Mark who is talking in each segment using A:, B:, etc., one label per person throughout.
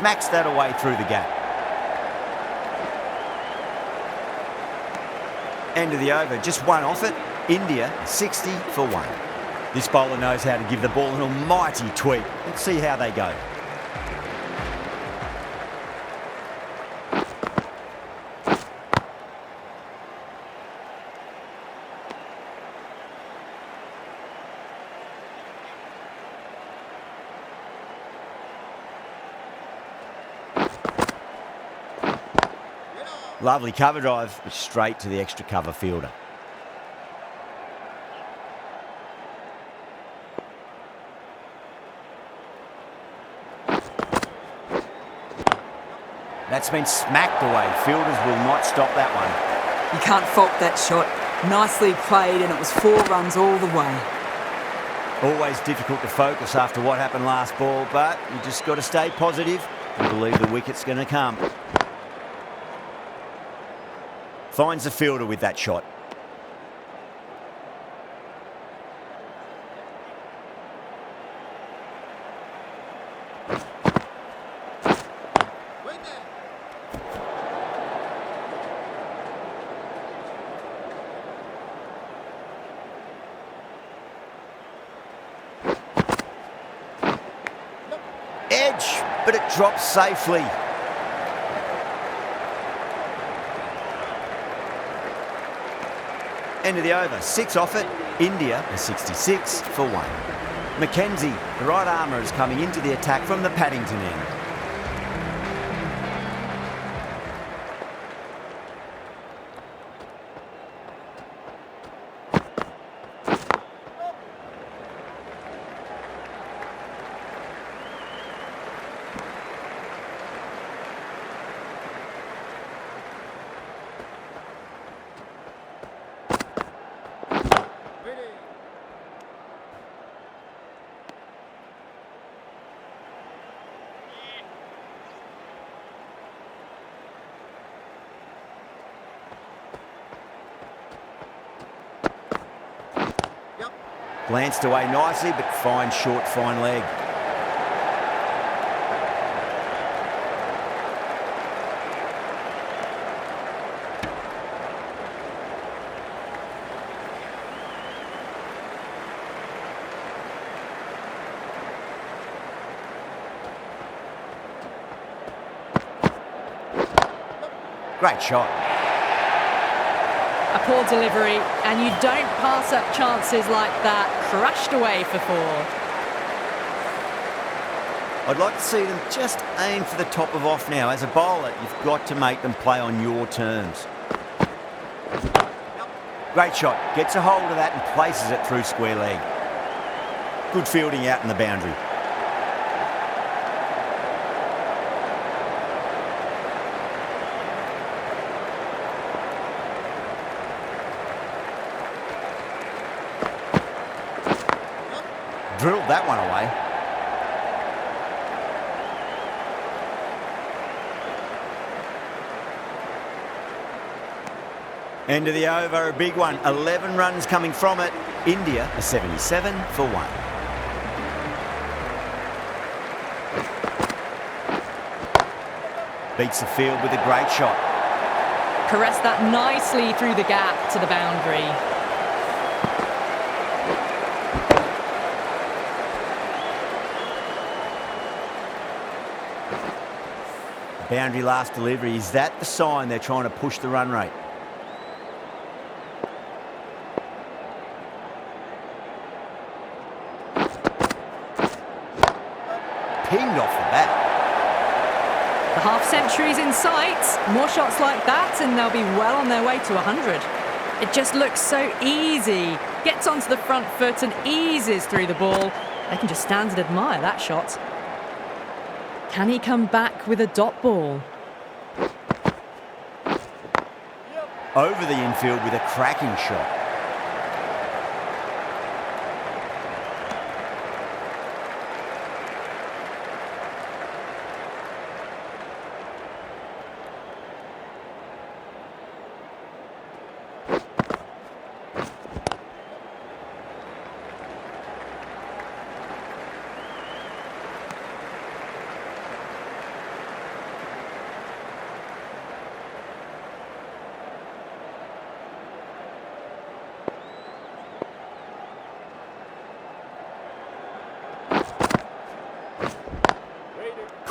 A: smacks that away through the gap. End of the over, just one off it. India 60 for 1. This bowler knows how to give the ball an almighty tweak. Let's see how they go. Lovely cover drive, but straight to the extra cover fielder. That's been smacked away. Fielders will not stop that one.
B: You can't fault that shot. Nicely played, and it was 4 runs all the way.
A: Always difficult to focus after what happened last ball, but you just got to stay positive and believe the wicket's going to come. Finds the fielder with that shot. Edge, but it drops safely. End of the over, 6 off it. India is 66 for 1. Mackenzie, the right armour, is coming into the attack from the Paddington end. Glanced away nicely, but fine short, fine leg. Great shot.
C: A poor delivery, and you don't pass up chances like that. Crushed away for 4.
A: I'd like to see them just aim for the top of off now. As a bowler, you've got to make them play on your terms. Great shot. Gets a hold of that and places it through square leg. Good fielding out in the boundary. Drilled that one away. End of the over, a big one. 11 runs coming from it. India is 77 for 1. Beats the field with a great shot.
C: Caressed that nicely through the gap to the boundary.
A: Boundary last delivery. Is that the sign they're trying to push the run rate? Pinged off the bat.
C: The half-century's in sight. More shots like that and they'll be well on their way to 100. It just looks so easy. Gets onto the front foot and eases through the ball. They can just stand and admire that shot. Can he come back with a dot ball?
A: Over the infield with a cracking shot.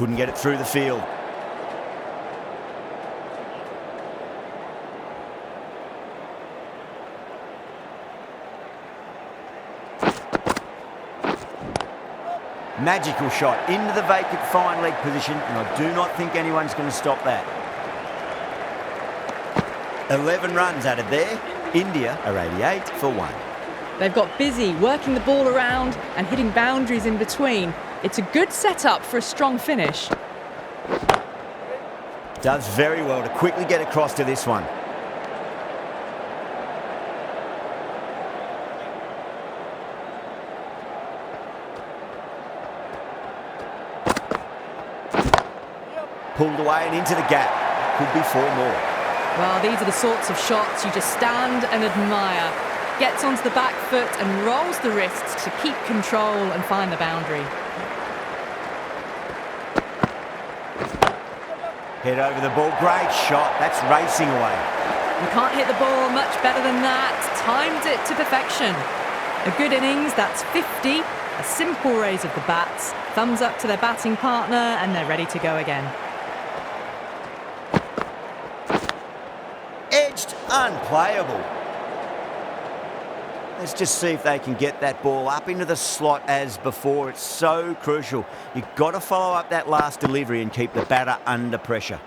A: couldn't get it through the field. Magical shot into the vacant fine leg position, and I do not think anyone's going to stop that. 11 runs added there. India are 88 for 1.
C: They've got busy working the ball around and hitting boundaries in between. It's a good setup for a strong finish.
A: Does very well to quickly get across to this one. Pulled away and into the gap. Could be 4 more.
C: Well, these are the sorts of shots you just stand and admire. Gets onto the back foot and rolls the wrists to keep control and find the boundary.
A: Head over the ball. Great shot. That's racing away.
C: You can't hit the ball much better than that. Timed it to perfection. A good innings, that's 50. A simple raise of the bats. Thumbs up to their batting partner and they're ready to go again.
A: Edged, unplayable. Let's just see if they can get that ball up into the slot as before. It's so crucial. You've got to follow up that last delivery and keep the batter under pressure.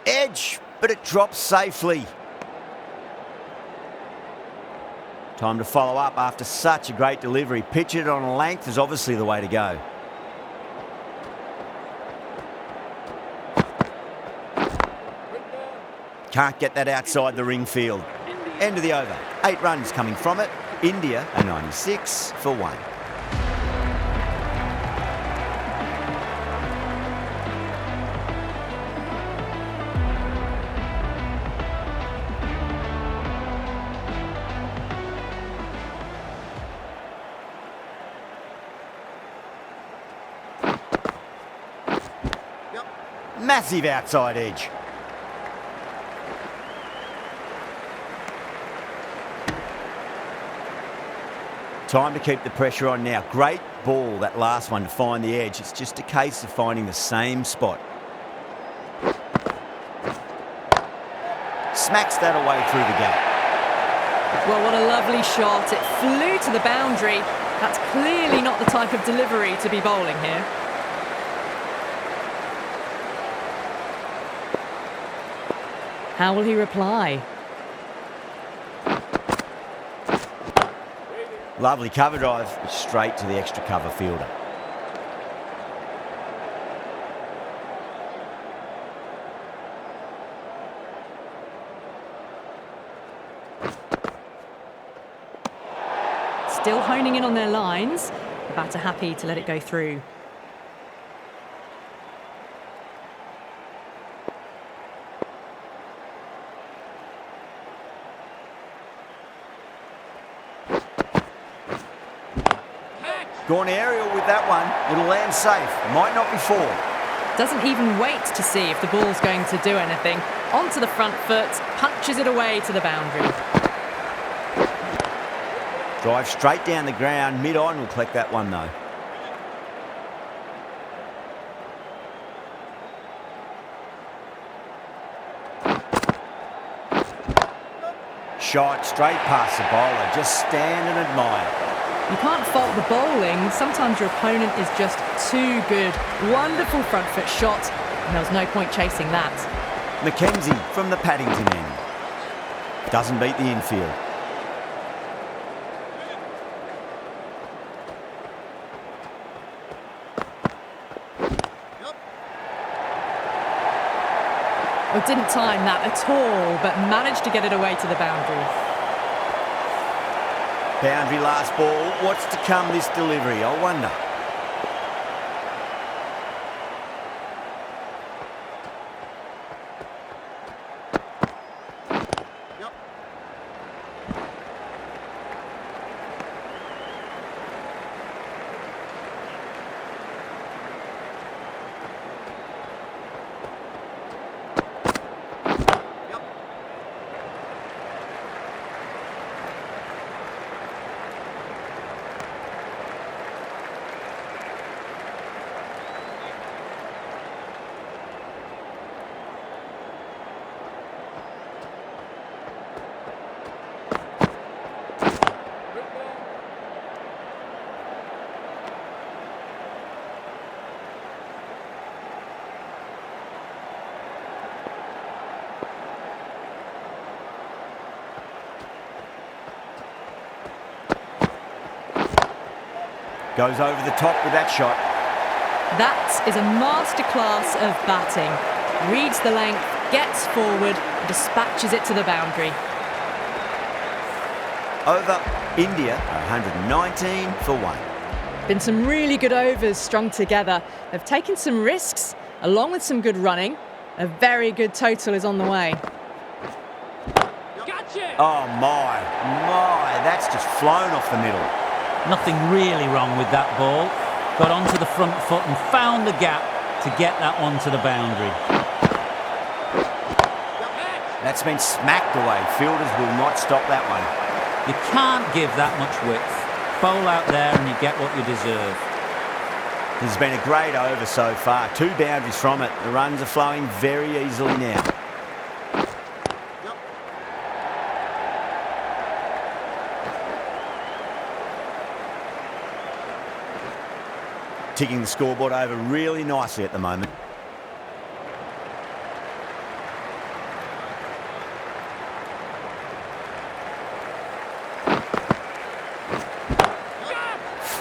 A: Edge, but it drops safely. Time to follow up after such a great delivery. Pitch it on a length is obviously the way to go. Can't get that outside the ring field. End of the over. 8 runs coming from it. India are 96 for 1. Massive outside edge. Time to keep the pressure on now. Great ball, that last one, to find the edge. It's just a case of finding the same spot. Smacks that away through the gap.
C: Well, what a lovely shot. It flew to the boundary. That's clearly not the type of delivery to be bowling here. How will he reply?
A: Lovely cover drive, straight to the extra cover fielder.
C: Still honing in on their lines. The batter happy to let it go through.
A: Gone aerial with that one. It'll land safe. Might not be 4.
C: Doesn't even wait to see if the ball's going to do anything. Onto the front foot, punches it away to the boundary.
A: Drive straight down the ground. Mid-on will collect that one though. Shot straight past the bowler. Just stand and admire.
C: You can't fault the bowling. Sometimes your opponent is just too good. Wonderful front foot shot, and there was no point chasing that.
A: Mackenzie from the Paddington end. Doesn't beat the infield.
C: Well, didn't time that at all, but managed to get it away to the boundary.
A: Boundary last ball. What's to come this delivery, I wonder. Goes over the top with that shot.
C: That is a masterclass of batting. Reads the length, gets forward, dispatches it to the boundary.
A: Over India, 119 for 1.
C: Been some really good overs strung together. They've taken some risks, along with some good running. A very good total is on the way.
A: Oh my, that's just flown off the middle.
D: Nothing really wrong with that ball. Got onto the front foot and found the gap to get that one to the boundary.
A: That's been smacked away. Fielders will not stop that one.
D: You can't give that much width. Bowl out there and you get what you deserve.
A: This has been a great over so far. 2 boundaries from it. The runs are flowing very easily now. Ticking the scoreboard over really nicely at the moment.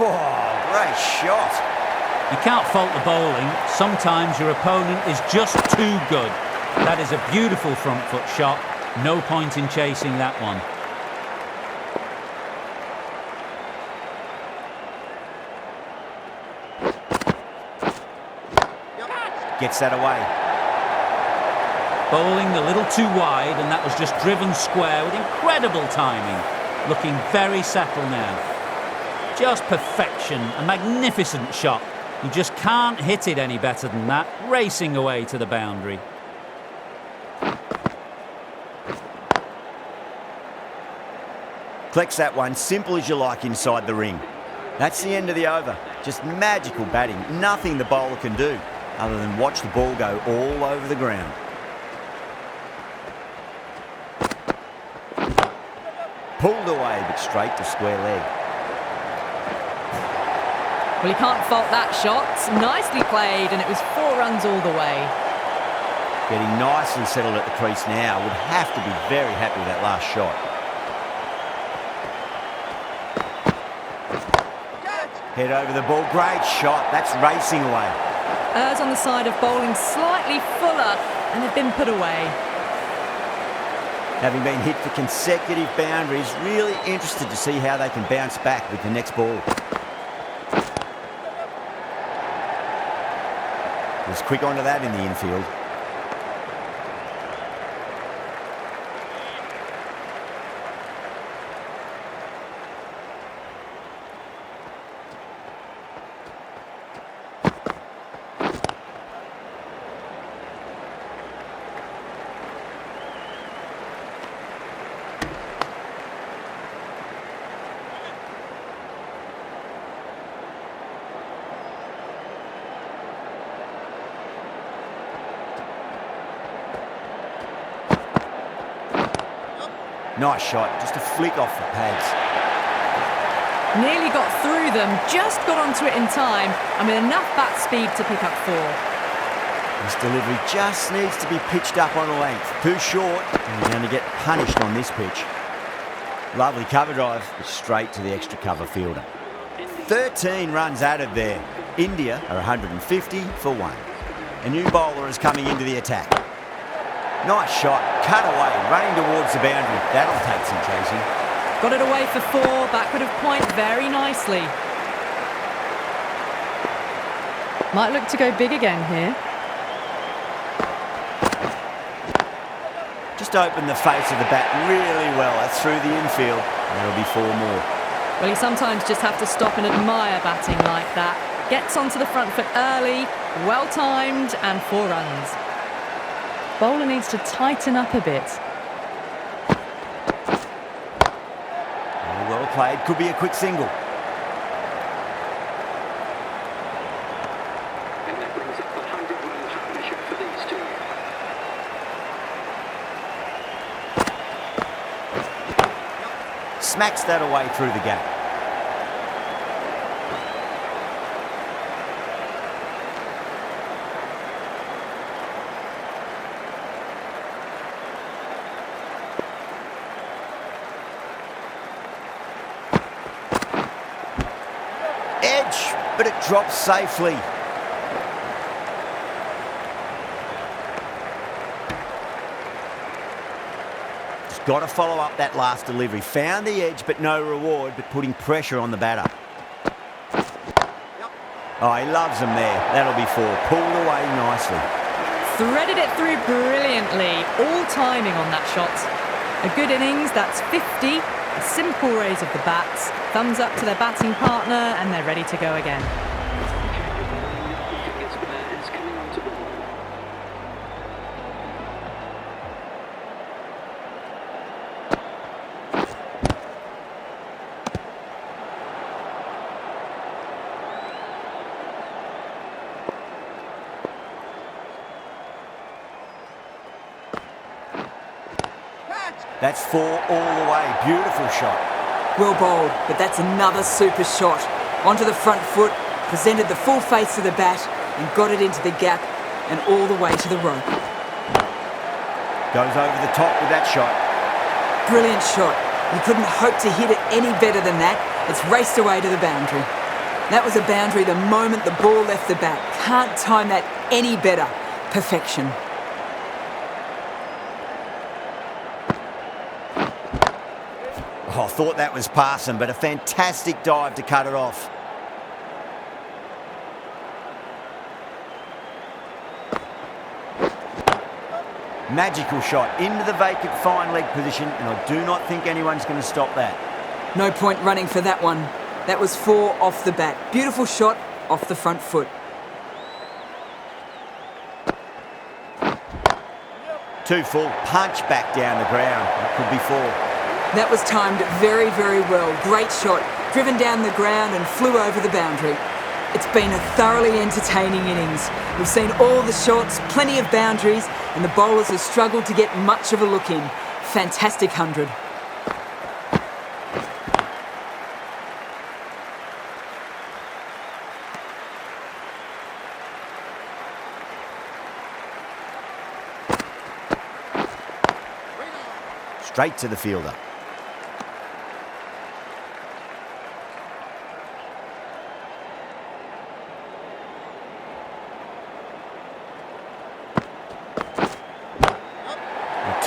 A: Oh, great shot.
D: You can't fault the bowling. Sometimes your opponent is just too good. That is a beautiful front foot shot. No point in chasing that one.
A: Gets that away.
D: Bowling a little too wide, and that was just driven square with incredible timing. Looking very settled now. Just perfection, a magnificent shot. You just can't hit it any better than that, racing away to the boundary.
A: Collects that one, simple as you like inside the ring. That's the end of the over. Just magical batting. Nothing the bowler can do other than watch the ball go all over the ground. Pulled away, but straight to square leg.
C: Well, you can't fault that shot. Nicely played, and it was 4 runs all the way.
A: Getting nicely settled at the crease now. Would have to be very happy with that last shot. Head over the ball. Great shot. That's racing away.
C: Errs on the side of bowling slightly fuller, and they've been put away.
A: Having been hit for consecutive boundaries, really interested to see how they can bounce back with the next ball. Was quick onto that in the infield. Nice shot, just a flick off the pads.
C: Nearly got through them, just got onto it in time, and with enough bat speed to pick up 4.
A: This delivery just needs to be pitched up on a length. Too short, and you're going to get punished on this pitch. Lovely cover drive, but straight to the extra cover fielder. 13 runs added there. India are 150 for 1. A new bowler is coming into the attack. Nice shot, cut away, running towards the boundary. That'll take some chasing.
C: Got it away for 4, backward of point very nicely. Might look to go big again here.
A: Just opened the face of the bat really well. That's through the infield. That'll be 4 more.
C: Well, you sometimes just have to stop and admire batting like that. Gets onto the front foot early, well-timed, and 4 runs. Bowler needs to tighten up a bit.
A: Oh, well played. Could be a quick single.
E: And that brings up the 100-run partnership for these two.
A: Smacks that away through the gap. Edge, but it drops safely. Just got to follow up that last delivery. Found the edge, but no reward, but putting pressure on the batter. Oh, he loves them there. That'll be 4. Pulled away nicely.
C: Threaded it through brilliantly. All timing on that shot. A good innings, that's 50. A simple raise of the bats. Thumbs up to their batting partner, and they're ready to go again.
E: It's Burns coming on to ball.
A: That's 4 all the way. Beautiful shot.
B: Well bowled, but that's another super shot. Onto the front foot, presented the full face of the bat and got it into the gap and all the way to the rope.
A: Goes over the top with that shot.
B: Brilliant shot. You couldn't hope to hit it any better than that. It's raced away to the boundary. That was a boundary the moment the ball left the bat. Can't time that any better. Perfection.
A: Oh, I thought that was passing, but a fantastic dive to cut it off. Magical shot into the vacant fine leg position, and I do not think anyone's going to stop that.
B: No point running for that one. That was 4 off the bat. Beautiful shot off the front foot.
A: 2 full, punch back down the ground. It could be 4.
B: That was timed very, very well. Great shot. Driven down the ground and flew over the boundary. It's been a thoroughly entertaining innings. We've seen all the shots, plenty of boundaries, and the bowlers have struggled to get much of a look in. Fantastic 100.
A: Straight to the fielder.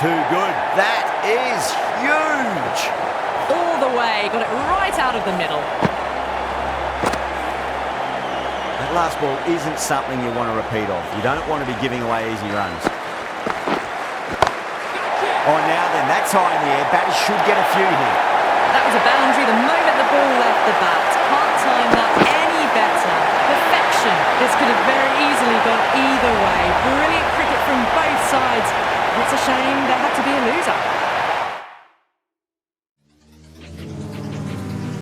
A: Too good. That is huge.
C: All the way, got it right out of the middle.
A: That last ball isn't something you want to repeat of. You don't want to be giving away easy runs. Oh, now then, that's high in the air. Batters should get a few here.
C: That was a boundary the moment the ball left the bat. Can't time that any better. Perfection. This could have very easily gone either way. Brilliant cricket from both sides. It's a shame there had to be a loser.